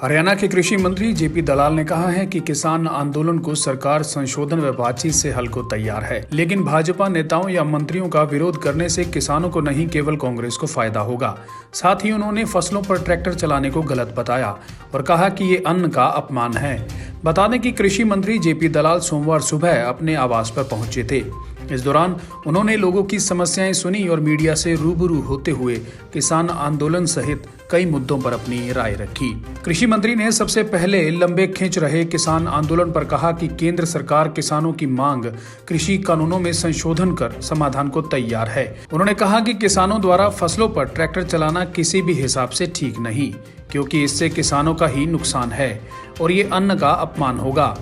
हरियाणा के कृषि मंत्री जेपी दलाल ने कहा है कि किसान आंदोलन को सरकार संशोधन व बातचीत से हल को तैयार है, लेकिन भाजपा नेताओं या मंत्रियों का विरोध करने से किसानों को नहीं केवल कांग्रेस को फायदा होगा। साथ ही उन्होंने फसलों पर ट्रैक्टर चलाने को गलत बताया और कहा कि ये अन्न का अपमान है। बता दें कि कृषि मंत्री जेपी दलाल सोमवार सुबह अपने आवास पर पहुंचे थे। इस दौरान उन्होंने लोगों की समस्याएं सुनी और मीडिया से रूबरू होते हुए किसान आंदोलन सहित कई मुद्दों पर अपनी राय रखी। कृषि मंत्री ने सबसे पहले लंबे खींच रहे किसान आंदोलन पर कहा कि केंद्र सरकार किसानों की मांग कृषि कानूनों में संशोधन कर समाधान को तैयार है। उन्होंने कहा कि किसानों द्वारा फसलों पर ट्रैक्टर चलाना किसी भी हिसाब से ठीक नहीं, क्योंकि इससे किसानों का ही नुकसान है और ये अन्न का अपमान होगा।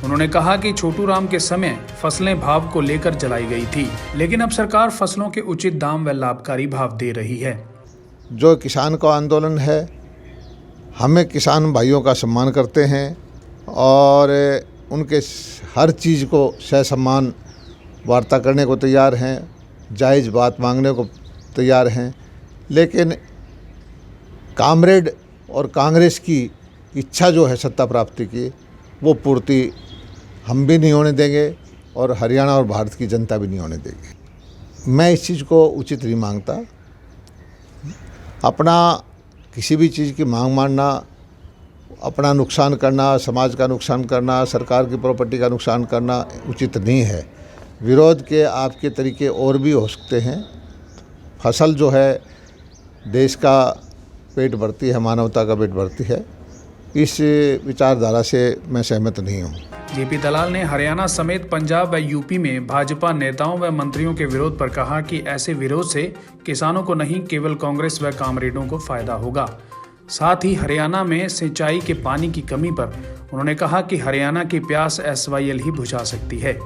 उन्होंने कहा कि छोटू राम के समय फसलें भाव को लेकर जलाई गई थी, लेकिन अब सरकार फसलों के उचित दाम व लाभकारी भाव दे रही है। जो किसान का आंदोलन है, हमें किसान भाइयों का सम्मान करते हैं और उनके हर चीज़ को ससम्मान वार्ता करने को तैयार हैं, जायज़ बात मांगने को तैयार हैं, लेकिन कामरेड और कांग्रेस की इच्छा जो है सत्ता प्राप्ति की, वो पूर्ति हम भी नहीं होने देंगे और हरियाणा और भारत की जनता भी नहीं होने देगी। मैं इस चीज़ को उचित नहीं मांगता। अपना किसी भी चीज़ की मांग मानना, अपना नुकसान करना, समाज का नुकसान करना, सरकार की प्रॉपर्टी का नुकसान करना उचित नहीं है। विरोध के आपके तरीके और भी हो सकते हैं। फसल जो है देश का पेट भरती है, मानवता का पेट भरती है। इस विचारधारा से मैं सहमत नहीं हूँ। जेपी दलाल ने हरियाणा समेत पंजाब व यूपी में भाजपा नेताओं व मंत्रियों के विरोध पर कहा कि ऐसे विरोध से किसानों को नहीं केवल कांग्रेस व कामरेडों को फायदा होगा। साथ ही हरियाणा में सिंचाई के पानी की कमी पर उन्होंने कहा कि हरियाणा की प्यास एसवाईएल ही बुझा सकती है।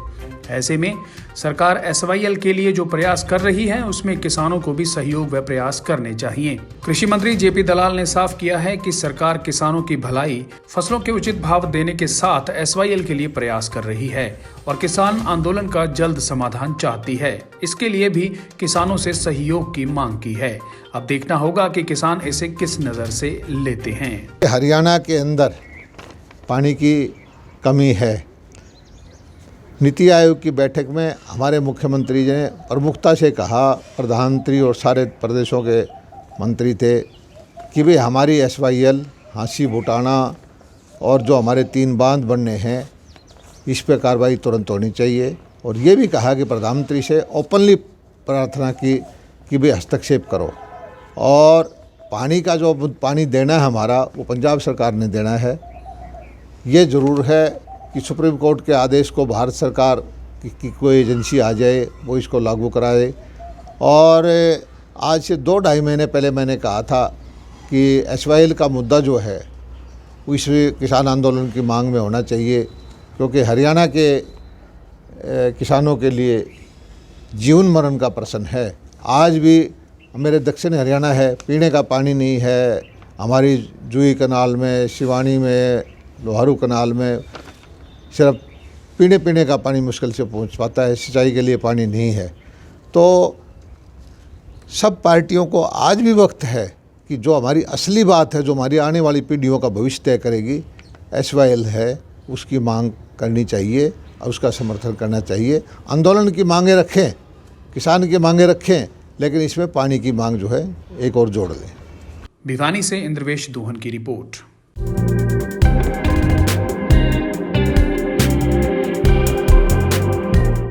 ऐसे में सरकार एसवाईएल के लिए जो प्रयास कर रही है उसमें किसानों को भी सहयोग व प्रयास करने चाहिए। कृषि मंत्री जेपी दलाल ने साफ किया है कि सरकार किसानों की भलाई, फसलों के उचित भाव देने के साथ एसवाईएल के लिए प्रयास कर रही है और किसान आंदोलन का जल्द समाधान चाहती है। इसके लिए भी किसानों से सहयोग की मांग की है। अब देखना होगा कि किसान इसे किस नज़र से लेते हैं। हरियाणा के अंदर पानी की कमी है। नीति आयोग की बैठक में हमारे मुख्यमंत्री जी ने प्रमुखता से कहा, प्रधानमंत्री और सारे प्रदेशों के मंत्री थे कि भाई हमारी एसवाईएल, हांसी भुटाना और जो हमारे 3 बांध बनने हैं, इस पर कार्रवाई तुरंत होनी चाहिए। और ये भी कहा कि प्रधानमंत्री से ओपनली प्रार्थना की कि भाई हस्तक्षेप करो। और पानी का जो पानी देना है हमारा, वो पंजाब सरकार ने देना है। ये ज़रूर है कि सुप्रीम कोर्ट के आदेश को भारत सरकार की कोई एजेंसी आ जाए, वो इसको लागू कराए। और आज से 2-2.5 महीने पहले मैंने कहा था कि एसवाईएल का मुद्दा जो है वो इस किसान आंदोलन की मांग में होना चाहिए, क्योंकि हरियाणा के किसानों के लिए जीवन मरण का प्रश्न है। आज भी मेरे दक्षिण हरियाणा है, पीने का पानी नहीं है। हमारी जुई कनाल में, शिवानी में, लोहारू कनाल में सिर्फ पीने का पानी मुश्किल से पहुंच पाता है, सिंचाई के लिए पानी नहीं है। तो सब पार्टियों को आज भी वक्त है कि जो हमारी असली बात है, जो हमारी आने वाली पीढ़ियों का भविष्य तय करेगी, एसवाईएल है, उसकी मांग करनी चाहिए और उसका समर्थन करना चाहिए। आंदोलन की मांगें रखें, किसान की मांगें रखें, लेकिन इसमें पानी की मांग जो है एक और जोड़ लें। भिवानी से इंद्रवेश दोहन की रिपोर्ट।